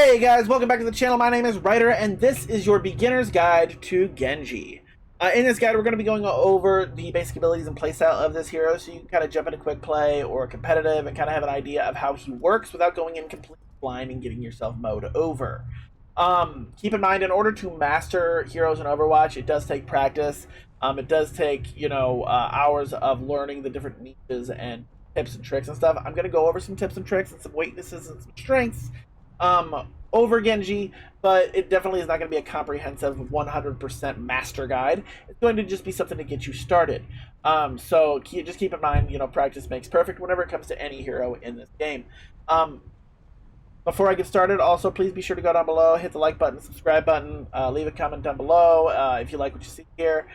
Hey guys, welcome back to the channel. My name is Ryder, and this is your beginner's guide to Genji. In this guide, we're going to be going over the basic abilities and playstyle of this hero, so you can kind of jump into quick play or competitive and kind of have an idea of how he works without going in completely blind and getting yourself mowed over. Keep in mind, in order to master heroes in Overwatch, it does take practice. It does take, hours of learning the different niches and tips and tricks and stuff. I'm going to go over some tips and tricks and some weaknesses and some strengths over Genji, but it definitely is not going to be a comprehensive 100% master guide. It's going to just be something to get you started. So just keep in mind, practice makes perfect whenever it comes to any hero in this game. Before I get started, also please be sure to go down below, hit the like button, subscribe button, leave a comment down below if you like what you see here.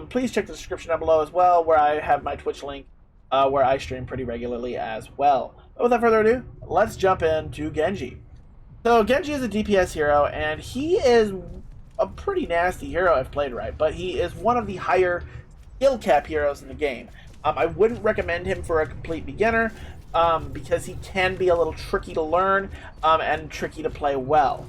Please check the description down below as well, where I have my Twitch link, where I stream pretty regularly as well. But without further ado, let's jump into Genji. So Genji is a DPS hero, and he is a pretty nasty hero if played right, but he is one of the higher skill cap heroes in the game. I wouldn't recommend him for a complete beginner, because he can be a little tricky to learn and tricky to play well.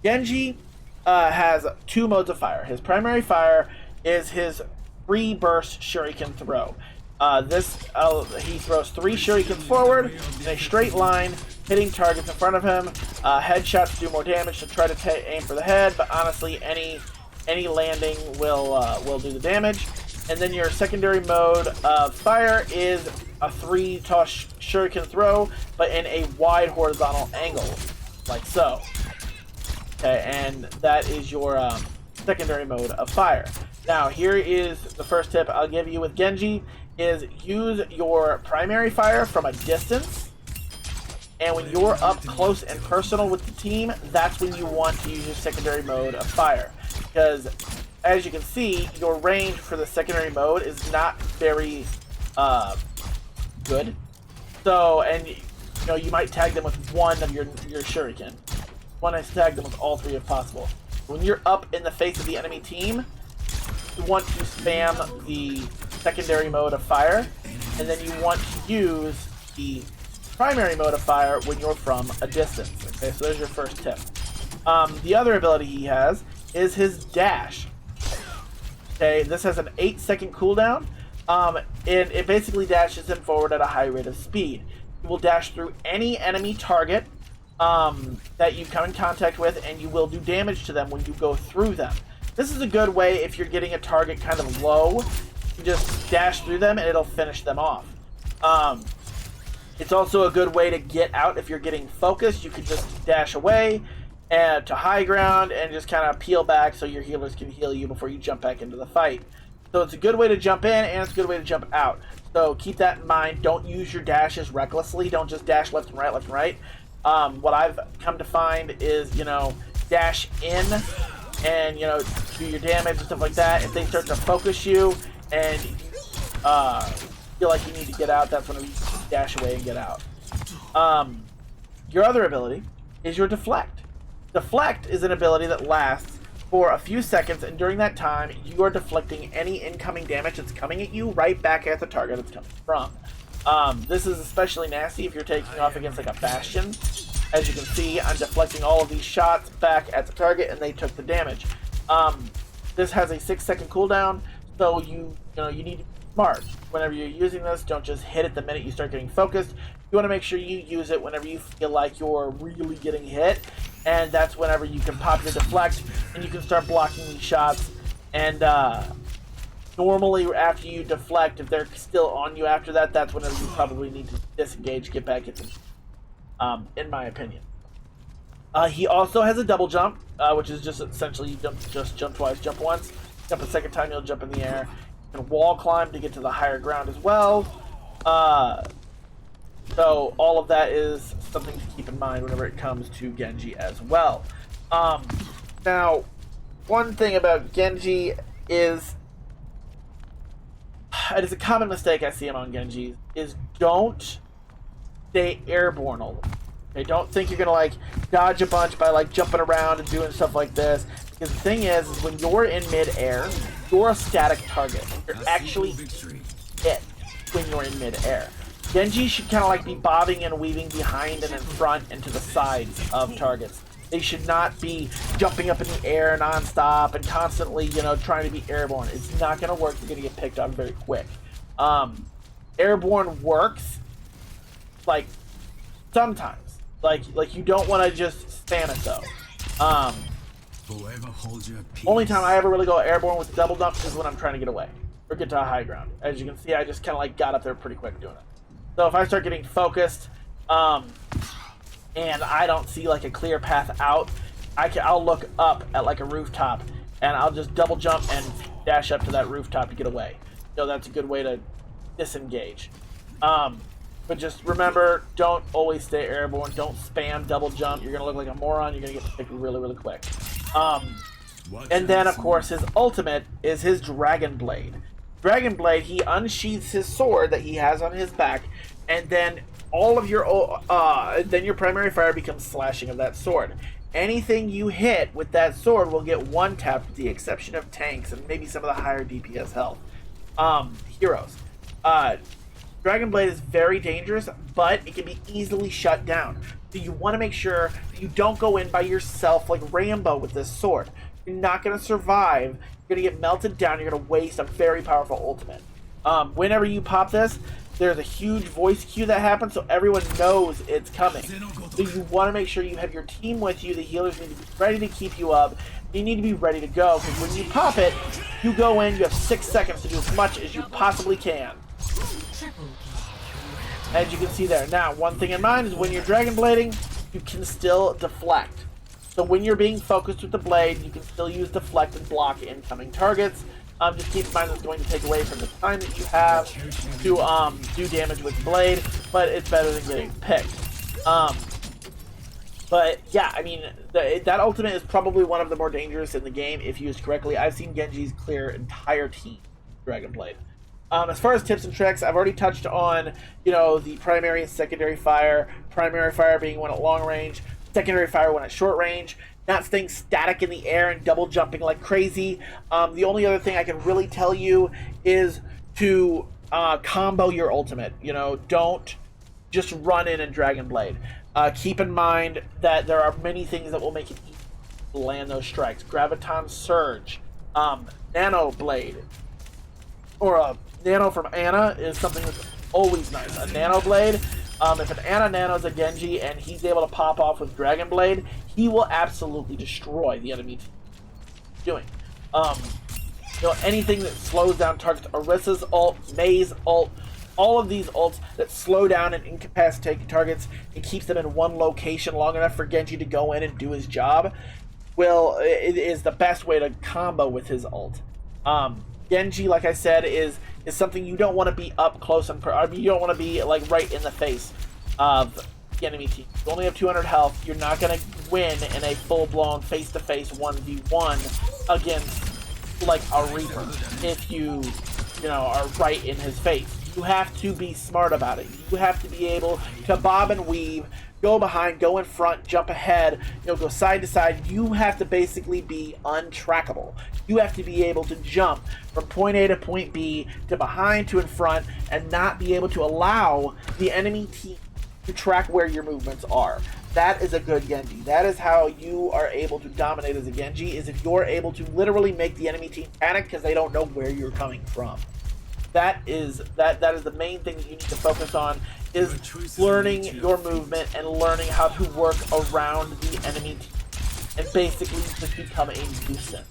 Genji has two modes of fire. His primary fire is his free burst shuriken throw. He throws 3 shurikens forward in a straight line, hitting targets in front of him. Headshots do more damage to try to aim for the head, but honestly, any landing will do the damage. And then your secondary mode of fire is a 3-toss shuriken throw, but in a wide horizontal angle, like so. Okay, and that is your secondary mode of fire. Now, here is the first tip I'll give you with Genji, is use your primary fire from a distance, and when you're up close and personal with the team, that's when you want to use your secondary mode of fire. Because, as you can see, your range for the secondary mode is not very good. So, and you might tag them with one of your shuriken. You want to tag them with all 3 if possible. When you're up in the face of the enemy team, you want to spam the secondary mode of fire, and then you want to use the primary mode of fire when you're from a distance. Okay, so there's your first tip. The other ability he has is his dash. Okay, this has an 8-second cooldown. It basically dashes him forward at a high rate of speed. You will dash through any enemy target that you come in contact with, and you will do damage to them when you go through them. This is a good way if you're getting a target kind of low. You just dash through them and it'll finish them off. It's also a good way to get out if you're getting focused. You can just dash away and to high ground and just kind of peel back so your healers can heal you before you jump back into the fight. So it's a good way to jump in, and it's a good way to jump out. So keep that in mind. Don't use your dashes recklessly. Don't just dash left and right, left and right. What I've come to find is, dash in and, do your damage and stuff like that. If they start to focus you and feel like you need to get out, that's when you dash away and get out. Your other ability is your deflect. Deflect is an ability that lasts for a few seconds, and during that time, you are deflecting any incoming damage that's coming at you right back at the target it's coming from. This is especially nasty if you're taking off against like a Bastion. As you can see, I'm deflecting all of these shots back at the target, and they took the damage. This has a 6-second cooldown, so you need to be smart. Whenever you're using this, don't just hit it the minute you start getting focused. You want to make sure you use it whenever you feel like you're really getting hit, and that's whenever you can pop your deflect, and you can start blocking these shots. And normally after you deflect, if they're still on you after that, that's whenever you probably need to disengage, get back into in my opinion. He also has a double jump, which is just essentially you jump twice, jump once, jump a second time, you'll jump in the air. You can wall climb to get to the higher ground as well. So all of that is something to keep in mind whenever it comes to Genji as well. Now, one thing about Genji is, it is a common mistake I see among Genjis, is don't stay airborne all the time. Okay, don't think you're gonna dodge a bunch by jumping around and doing stuff like this. Because the thing is when you're in mid-air, you're a static target. You're actually hit when you're in mid-air. Genji should kind of be bobbing and weaving behind and in front and to the sides of targets. They should not be jumping up in the air nonstop and constantly, you know, trying to be airborne. It's not going to work. You're going to get picked on very quick. Airborne works, like, sometimes. Like you don't want to just spam it, though. Only time I ever really go airborne with the double jump is when I'm trying to get away or get to a high ground. As you can see, I just kind of like got up there pretty quick doing it. So if I start getting focused, and I don't see like a clear path out, I'll look up at like a rooftop and I'll just double jump and dash up to that rooftop to get away. So that's a good way to disengage. But just remember, don't always stay airborne. Don't spam double jump. You're gonna look like a moron. You're gonna get picked really, really quick. And then of course his ultimate is his Dragon Blade. Dragon Blade, he unsheaths his sword that he has on his back, and then all of your then your primary fire becomes slashing of that sword. Anything you hit with that sword will get one tapped, with the exception of tanks and maybe some of the higher DPS health heroes. Dragon Blade is very dangerous, but it can be easily shut down. So you want to make sure that you don't go in by yourself like Rambo with this sword. You're not going to survive. You're going to get melted down. You're going to waste a very powerful ultimate. Whenever you pop this, there's a huge voice cue that happens, so everyone knows it's coming. So you want to make sure you have your team with you. The healers need to be ready to keep you up. You need to be ready to go, because when you pop it, you go in, you have 6 seconds to do as much as you possibly can. As you can see there. Now, one thing in mind is when you're Dragon Blading, you can still deflect. So when you're being focused with the blade, you can still use deflect and block incoming targets. Just keep in mind that's going to take away from the time that you have to do damage with the blade, but it's better than getting picked. But yeah, I mean, that ultimate is probably one of the more dangerous in the game if used correctly. I've seen Genji's clear entire team Dragon Blade. As far as tips and tricks, I've already touched on, you know, the primary and secondary fire. Primary fire being when at long range, secondary fire when at short range. Not staying static in the air and double jumping like crazy. The only other thing I can really tell you is to combo your ultimate. You know, don't just run in and Dragon Blade. Keep in mind that there are many things that will make it easy to land those strikes. Graviton Surge, Nano Blade, or a Nano from Ana is something that's always nice. A Nano Blade, if an Ana nanos a Genji and he's able to pop off with Dragon Blade, he will absolutely destroy the enemy team. Doing. You know, anything that slows down targets, Orissa's ult, Mei's ult, all of these ults that slow down and incapacitate targets and keeps them in one location long enough for Genji to go in and do his job, it is the best way to combo with his ult. Genji, like I said, is something you don't want to be up close and you don't want to be like right in the face of the enemy team. You only have 200 health. You're not going to win in a full-blown face-to-face 1v1 against like a Reaper if you know, are right in his face. You have to be smart about it. You have to be able to bob and weave, go behind, go in front, jump ahead, you know, go side to side. You have to basically be untrackable. You have to be able to jump from point A to point B, to behind to in front, and not be able to allow the enemy team to track where your movements are. That is a good Genji. That is how you are able to dominate as a Genji, is if you're able to literally make the enemy team panic because they don't know where you're coming from. That is the main thing that you need to focus on, is learning your movement and learning how to work around the enemy team and basically just become a nuisance.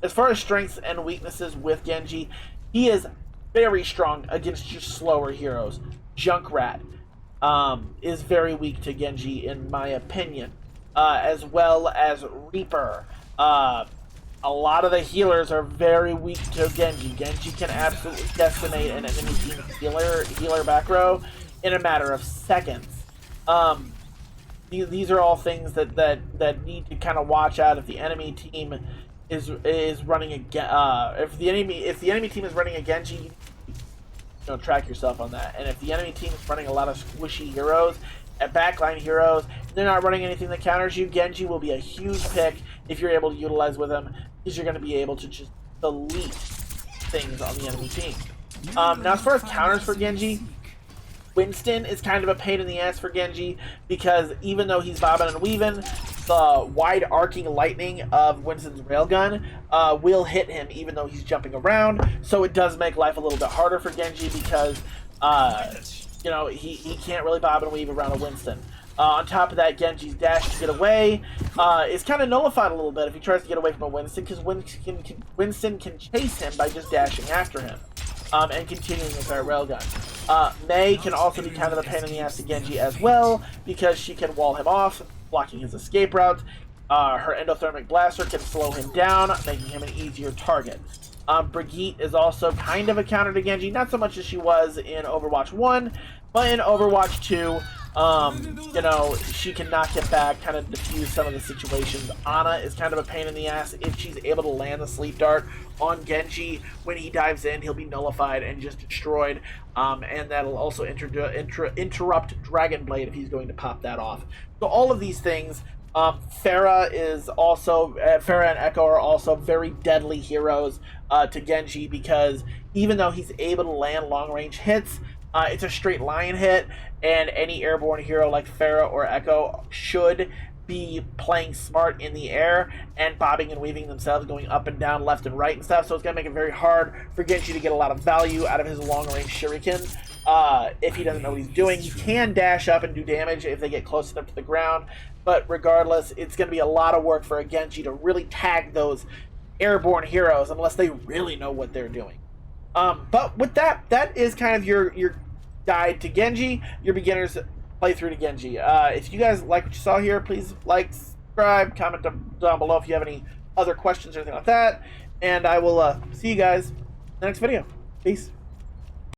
As far as strengths and weaknesses with Genji, he is very strong against your slower heroes. Junkrat is very weak to Genji in my opinion, as well as Reaper. A lot of the healers are very weak to Genji. Genji can absolutely decimate an enemy team healer back row in a matter of seconds. These are all things that need to kind of watch out if the enemy team is running if the enemy team is running a Genji. You know, track yourself on that. And if the enemy team is running a lot of squishy heroes and backline heroes, they're not running anything that counters you, Genji will be a huge pick if you're able to utilize with him, because you're going to be able to just delete things on the enemy team. Now, as far as counters for Genji, Winston is kind of a pain in the ass for Genji because even though he's bobbing and weaving, the wide arcing lightning of Winston's railgun will hit him even though he's jumping around. So it does make life a little bit harder for Genji because you know, he can't really bob and weave around a Winston. On top of that, Genji's dash to get away is kind of nullified a little bit if he tries to get away from a Winston, because Winston can chase him by just dashing after him and continuing with her railgun. Mei can also be kind of a pain in the ass to Genji as well, because she can wall him off, blocking his escape route. Her endothermic blaster can slow him down, making him an easier target. Brigitte is also kind of a counter to Genji, not so much as she was in Overwatch 1, but in Overwatch 2, you know, she can knock him back, kind of diffuse some of the situations. Ana is kind of a pain in the ass. If she's able to land the sleep dart on Genji, when he dives in, he'll be nullified and just destroyed, and that'll also interrupt Dragon Blade if he's going to pop that off. So all of these things, Pharah is also, Pharah and Echo are also very deadly heroes to Genji, because even though he's able to land long-range hits, it's a straight line hit, and any airborne hero like Pharah or Echo should be playing smart in the air and bobbing and weaving themselves, going up and down, left and right and stuff, so it's going to make it very hard for Genji to get a lot of value out of his long-range shurikens if he doesn't know what he's doing. He can dash up and do damage if they get close enough to the ground, but regardless, it's going to be a lot of work for a Genji to really tag those airborne heroes unless they really know what they're doing. But with that, that is kind of your guide to Genji, your beginner's playthrough to Genji. If you guys like what you saw here, please like, subscribe, comment down below if you have any other questions or anything like that, and I will see you guys in the next video. Peace.